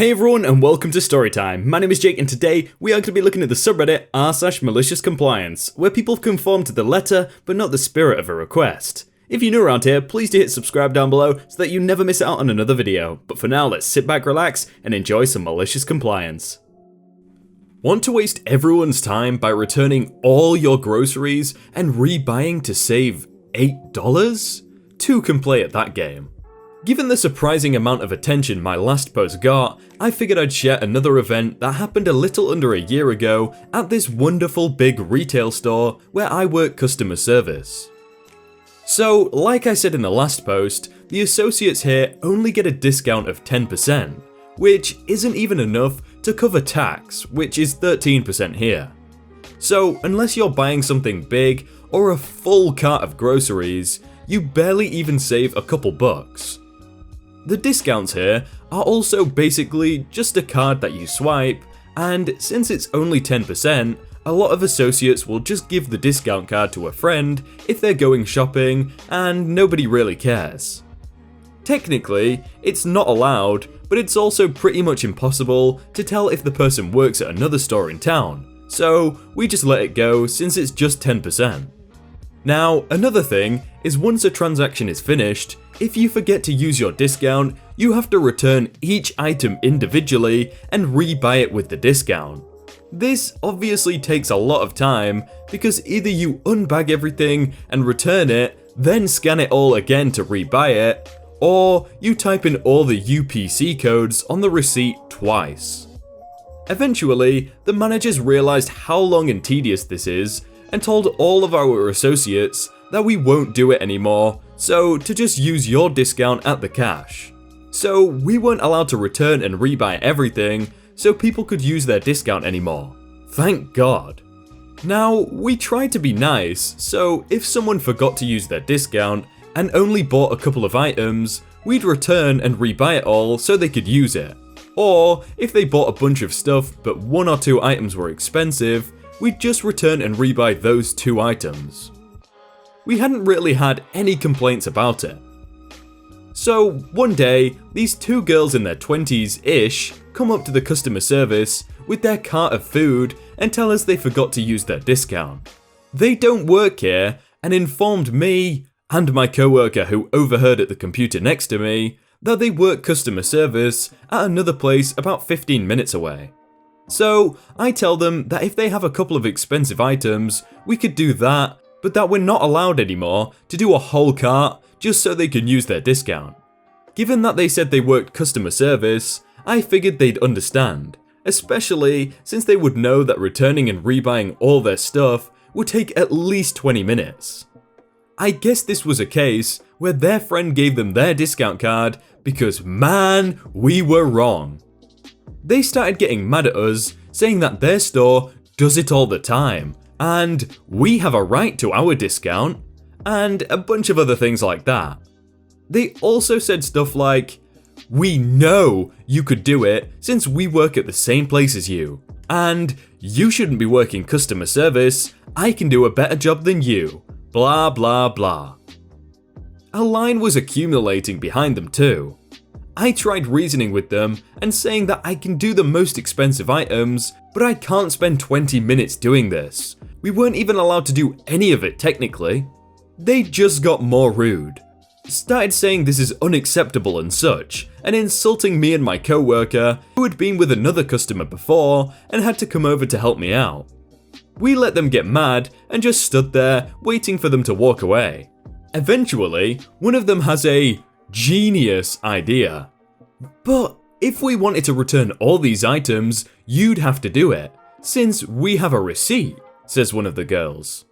Hey everyone and welcome to Storytime. My name is Jake and today we are going to be looking at the subreddit r/maliciouscompliance, where people conform to the letter but not the spirit of a request. If you're new around here, please do hit subscribe down below so that you never miss out on another video. But for now, let's sit back, relax, and enjoy some malicious compliance. Want to waste everyone's time by returning all your groceries and rebuying to save $8? Two can play at that game. Given the surprising amount of attention my last post got, I figured I'd share another event that happened a little under a year ago at this wonderful big retail store where I work customer service. So, like I said in the last post, the associates here only get a discount of 10%, which isn't even enough to cover tax, which is 13% here. So, unless you're buying something big or a full cart of groceries, you barely even save a couple bucks. The discounts here are also basically just a card that you swipe, and since it's only 10%, a lot of associates will just give the discount card to a friend if they're going shopping and nobody really cares. Technically, it's not allowed, but it's also pretty much impossible to tell if the person works at another store in town, so we just let it go since it's just 10%. Now, another thing is once a transaction is finished, if you forget to use your discount, you have to return each item individually and rebuy it with the discount. This obviously takes a lot of time because either you unbag everything and return it, then scan it all again to rebuy it, or you type in all the UPC codes on the receipt twice. Eventually, the managers realized how long and tedious this is and told all of our associates that we won't do it anymore, so to just use your discount at the cash. So we weren't allowed to return and rebuy everything, so people could use their discount anymore. Thank God. Now, we tried to be nice, so if someone forgot to use their discount and only bought a couple of items, we'd return and rebuy it all so they could use it. Or, if they bought a bunch of stuff but one or two items were expensive, we'd just return and rebuy those two items. We hadn't really had any complaints about it. So one day, these two girls in their 20s-ish come up to the customer service with their cart of food and tell us they forgot to use their discount. They don't work here and informed me and my coworker who overheard at the computer next to me that they work customer service at another place about 15 minutes away. So I tell them that if they have a couple of expensive items, we could do that, but that we're not allowed anymore to do a whole cart just so they can use their discount. Given that they said they worked customer service, I figured they'd understand, especially since they would know that returning and rebuying all their stuff would take at least 20 minutes. I guess this was a case where their friend gave them their discount card because man, we were wrong. They started getting mad at us, saying that their store does it all the time, and we have a right to our discount, and a bunch of other things like that. They also said stuff like, "We know you could do it since we work at the same place as you, and you shouldn't be working customer service, I can do a better job than you, blah blah blah." A line was accumulating behind them too. I tried reasoning with them and saying that I can do the most expensive items, but I can't spend 20 minutes doing this. We weren't even allowed to do any of it technically. They just got more rude. Started saying this is unacceptable and such, and insulting me and my coworker who had been with another customer before and had to come over to help me out. We let them get mad and just stood there waiting for them to walk away. Eventually, one of them has a genius idea. "But if we wanted to return all these items, you'd have to do it, since we have a receipt," says one of the girls.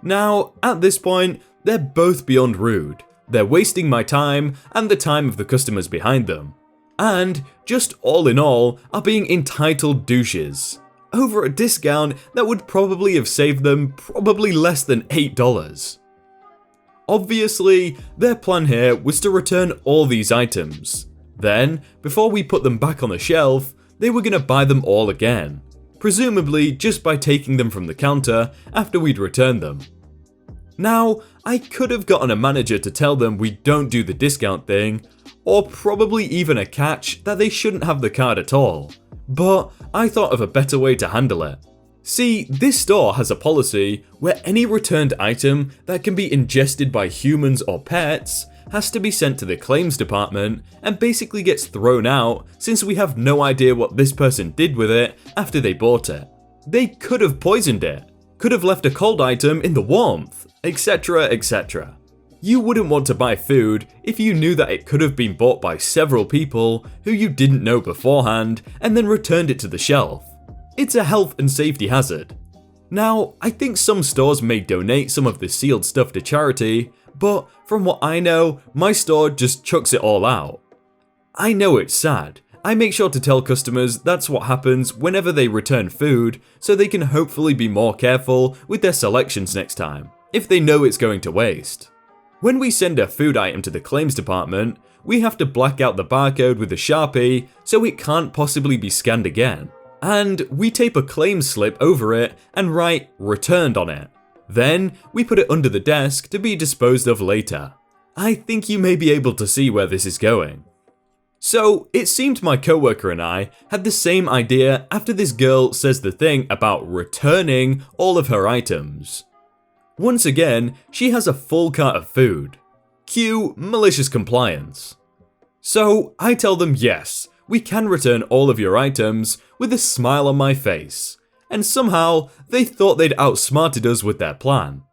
Now, at this point, they're both beyond rude. They're wasting my time and the time of the customers behind them. And, just all in all, are being entitled douches. Over a discount that would probably have saved them probably less than $8. Obviously, their plan here was to return all these items. Then, before we put them back on the shelf, they were going to buy them all again. Presumably just by taking them from the counter after we'd returned them. Now, I could have gotten a manager to tell them we don't do the discount thing, or probably even a catch that they shouldn't have the card at all. But I thought of a better way to handle it. See, this store has a policy where any returned item that can be ingested by humans or pets has to be sent to the claims department and basically gets thrown out since we have no idea what this person did with it after they bought it. They could have poisoned it, could have left a cold item in the warmth, etc, etc. You wouldn't want to buy food if you knew that it could have been bought by several people who you didn't know beforehand and then returned it to the shelf. It's a health and safety hazard. Now, I think some stores may donate some of the sealed stuff to charity, but from what I know, my store just chucks it all out. I know it's sad. I make sure to tell customers that's what happens whenever they return food, so they can hopefully be more careful with their selections next time, if they know it's going to waste. When we send a food item to the claims department, we have to black out the barcode with a Sharpie so it can't possibly be scanned again. And we tape a claim slip over it and write "returned" on it. Then we put it under the desk to be disposed of later. I think you may be able to see where this is going. So it seemed my coworker and I had the same idea after this girl says the thing about returning all of her items. Once again, she has a full cart of food. Cue malicious compliance. So I tell them yes, we can return all of your items with a smile on my face, and somehow they thought they'd outsmarted us with their plan.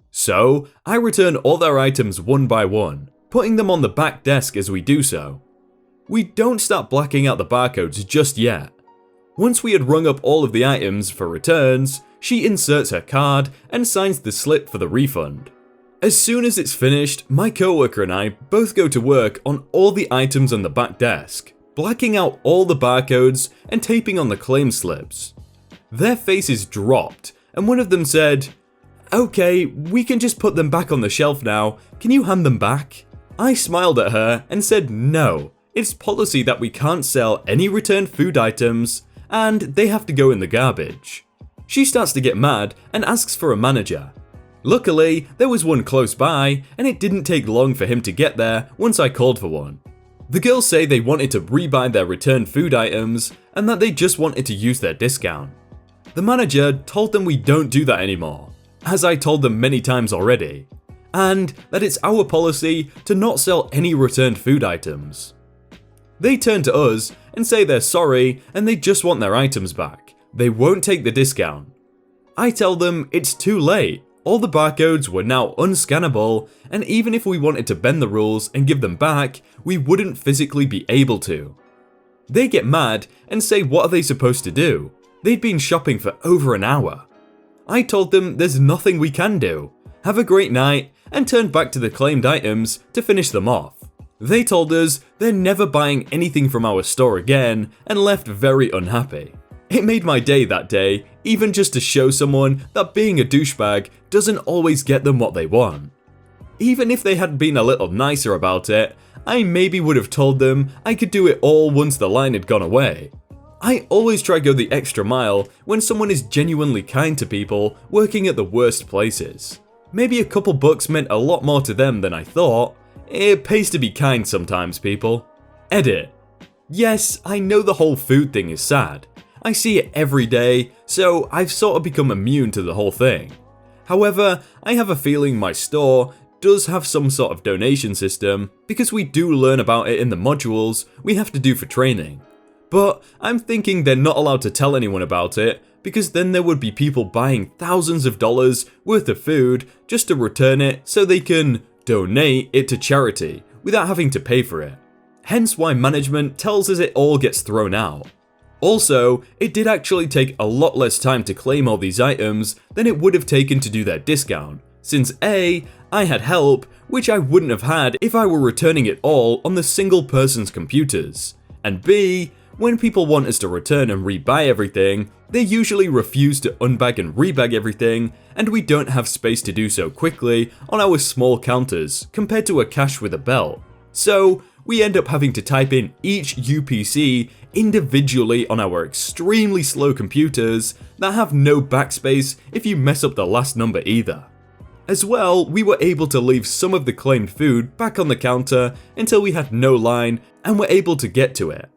So I return all their items one by one, putting them on the back desk as we do so. We don't start blacking out the barcodes just yet. Once we had rung up all of the items for returns, she inserts her card and signs the slip for the refund. As soon as it's finished, my coworker and I both go to work on all the items on the back desk, blacking out all the barcodes and taping on the claim slips. Their faces dropped, and one of them said, "Okay, we can just put them back on the shelf now, can you hand them back?" I smiled at her and said no, it's policy that we can't sell any returned food items, and they have to go in the garbage. She starts to get mad and asks for a manager. Luckily, there was one close by, and it didn't take long for him to get there once I called for one. The girls say they wanted to rebuy their returned food items and that they just wanted to use their discount. The manager told them we don't do that anymore, as I told them many times already, and that it's our policy to not sell any returned food items. They turn to us and say they're sorry and they just want their items back. They won't take the discount. I tell them it's too late. All the barcodes were now unscannable, and even if we wanted to bend the rules and give them back, we wouldn't physically be able to. They get mad and say what are they supposed to do? They'd been shopping for over an hour. I told them there's nothing we can do. Have a great night, and turned back to the claimed items to finish them off. They told us they're never buying anything from our store again and left very unhappy. It made my day that day, even just to show someone that being a douchebag doesn't always get them what they want. Even if they had been a little nicer about it, I maybe would have told them I could do it all once the line had gone away. I always try to go the extra mile when someone is genuinely kind to people working at the worst places. Maybe a couple bucks meant a lot more to them than I thought. It pays to be kind sometimes, people. Edit. Yes, I know the whole food thing is sad. I see it every day, so I've sort of become immune to the whole thing. However, I have a feeling my store does have some sort of donation system because we do learn about it in the modules we have to do for training. But I'm thinking they're not allowed to tell anyone about it because then there would be people buying thousands of dollars worth of food just to return it so they can donate it to charity without having to pay for it. Hence why management tells us it all gets thrown out. Also, it did actually take a lot less time to claim all these items than it would have taken to do their discount, since A, I had help, which I wouldn't have had if I were returning it all on the single person's computers, and B, when people want us to return and rebuy everything, they usually refuse to unbag and rebag everything, and we don't have space to do so quickly on our small counters compared to a cash with a belt. So, we end up having to type in each UPC individually on our extremely slow computers that have no backspace if you mess up the last number either. As well, we were able to leave some of the claimed food back on the counter until we had no line and were able to get to it.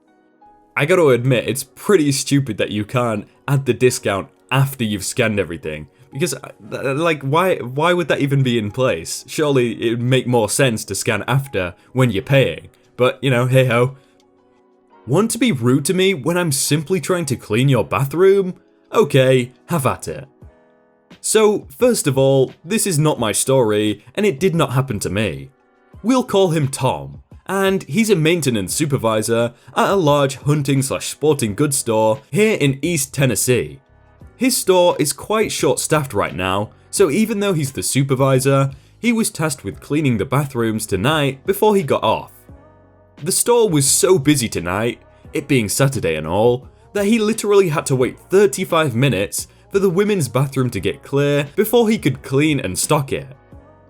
I gotta admit, it's pretty stupid that you can't add the discount after you've scanned everything. Because, like, why would that even be in place? Surely it would make more sense to scan after when you're paying. But, you know, hey ho. Want to be rude to me when I'm simply trying to clean your bathroom? Okay, have at it. So, first of all, this is not my story, and it did not happen to me. We'll call him Tom, and he's a maintenance supervisor at a large hunting/sporting goods store here in East Tennessee. His store is quite short-staffed right now, so even though he's the supervisor, he was tasked with cleaning the bathrooms tonight before he got off. The store was so busy tonight, it being Saturday and all, that he literally had to wait 35 minutes for the women's bathroom to get clear before he could clean and stock it.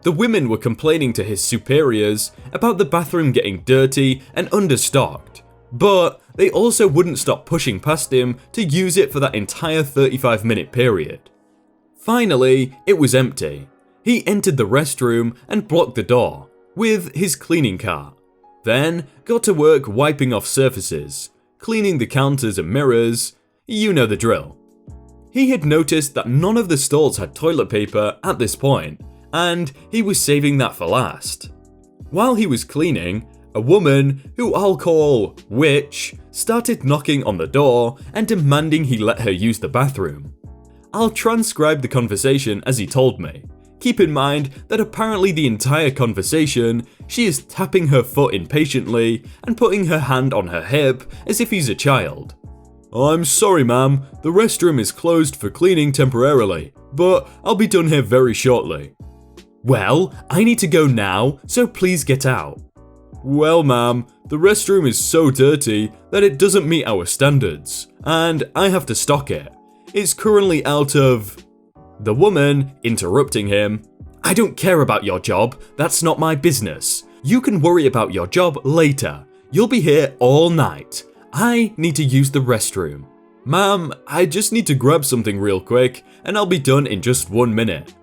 The women were complaining to his superiors about the bathroom getting dirty and understocked, but they also wouldn't stop pushing past him to use it for that entire 35-minute period. Finally, it was empty. He entered the restroom and blocked the door with his cleaning cart, then got to work wiping off surfaces, cleaning the counters and mirrors, you know the drill. He had noticed that none of the stalls had toilet paper at this point, and he was saving that for last. While he was cleaning, a woman, who I'll call Witch, started knocking on the door and demanding he let her use the bathroom. I'll transcribe the conversation as he told me. Keep in mind that apparently the entire conversation, she is tapping her foot impatiently and putting her hand on her hip as if he's a child. "I'm sorry ma'am, the restroom is closed for cleaning temporarily, but I'll be done here very shortly." "Well, I need to go now, so please get out." "Well ma'am, the restroom is so dirty that it doesn't meet our standards, and I have to stock it. It's currently out of..." The woman, interrupting him, "I don't care about your job, that's not my business. You can worry about your job later. You'll be here all night. I need to use the restroom." "Ma'am, I just need to grab something real quick, and I'll be done in just 1 minute."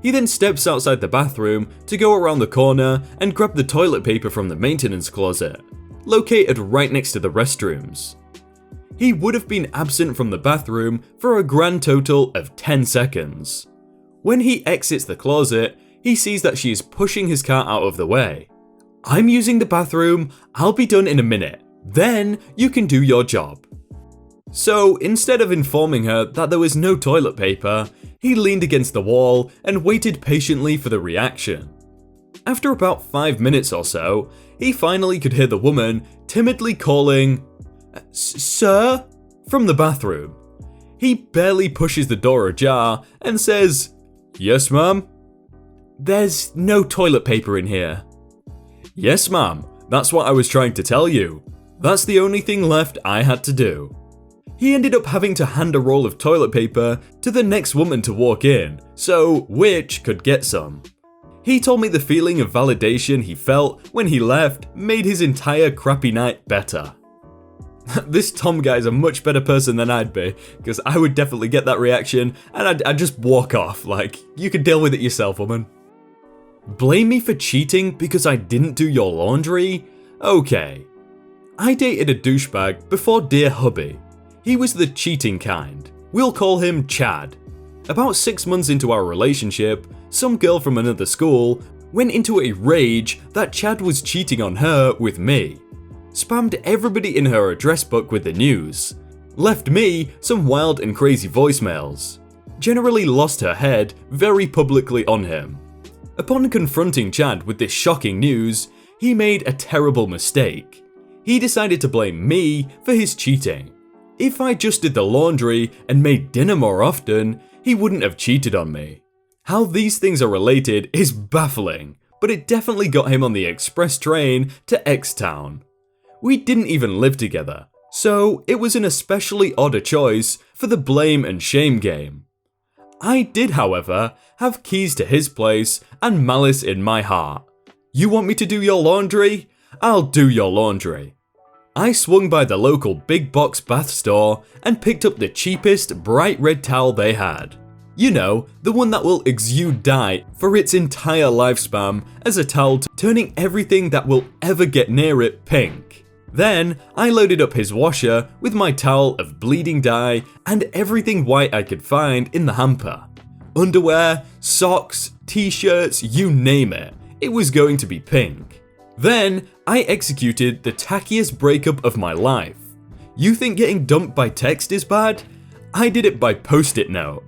He then steps outside the bathroom to go around the corner and grab the toilet paper from the maintenance closet, located right next to the restrooms. He would have been absent from the bathroom for a grand total of 10 seconds. When he exits the closet, he sees that she is pushing his cart out of the way. "I'm using the bathroom, I'll be done in a minute. Then you can do your job." So instead of informing her that there was no toilet paper, he leaned against the wall and waited patiently for the reaction. After about 5 minutes or so, he finally could hear the woman timidly calling, "Sir?" from the bathroom. He barely pushes the door ajar and says, "Yes, ma'am?" "There's no toilet paper in here." "Yes, ma'am, that's what I was trying to tell you. That's the only thing left I had to do." He ended up having to hand a roll of toilet paper to the next woman to walk in, so Witch could get some. He told me the feeling of validation he felt when he left made his entire crappy night better. This Tom guy's a much better person than I'd be, because I would definitely get that reaction and I'd just walk off, like, you could deal with it yourself, woman. Blame me for cheating because I didn't do your laundry? Okay. I dated a douchebag before dear hubby. He was the cheating kind. We'll call him Chad. About 6 months into our relationship, some girl from another school went into a rage that Chad was cheating on her with me. Spammed everybody in her address book with the news. Left me some wild and crazy voicemails. Generally lost her head very publicly on him. Upon confronting Chad with this shocking news, he made a terrible mistake. He decided to blame me for his cheating. If I just did the laundry and made dinner more often, he wouldn't have cheated on me. How these things are related is baffling, but it definitely got him on the express train to X-Town. We didn't even live together, so it was an especially odd choice for the blame and shame game. I did, however, have keys to his place and malice in my heart. You want me to do your laundry? I'll do your laundry. I swung by the local big box bath store and picked up the cheapest bright red towel they had. You know, the one that will exude dye for its entire lifespan as a towel, turning everything that will ever get near it pink. Then, I loaded up his washer with my towel of bleeding dye and everything white I could find in the hamper. Underwear, socks, t-shirts, you name it. It was going to be pink. Then, I executed the tackiest breakup of my life. You think getting dumped by text is bad? I did it by post-it note.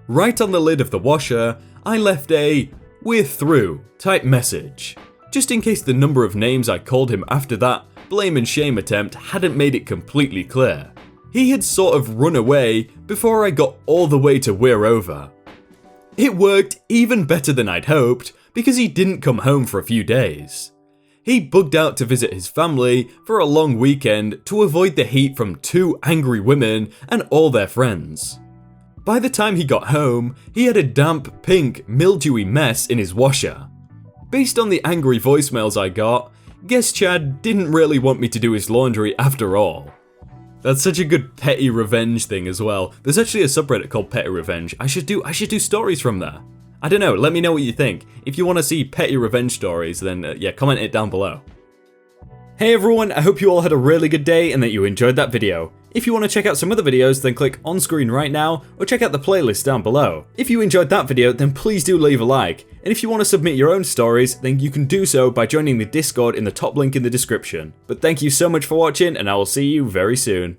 Right on the lid of the washer, I left a "we're through" type message, just in case the number of names I called him after that blame and shame attempt hadn't made it completely clear. He had sort of run away before I got all the way to "we're over." It worked even better than I'd hoped because he didn't come home for a few days. He bugged out to visit his family for a long weekend to avoid the heat from 2 angry women and all their friends. By the time he got home, he had a damp, pink, mildewy mess in his washer. Based on the angry voicemails I got, guess Chad didn't really want me to do his laundry after all. That's such a good petty revenge thing as well. There's actually a subreddit called Petty Revenge. I should do stories from there. I don't know, let me know what you think. If you want to see petty revenge stories, then yeah, comment it down below. Hey everyone, I hope you all had a really good day and that you enjoyed that video. If you want to check out some other videos, then click on screen right now, or check out the playlist down below. If you enjoyed that video, then please do leave a like. And if you want to submit your own stories, then you can do so by joining the Discord in the top link in the description. But thank you so much for watching, and I will see you very soon.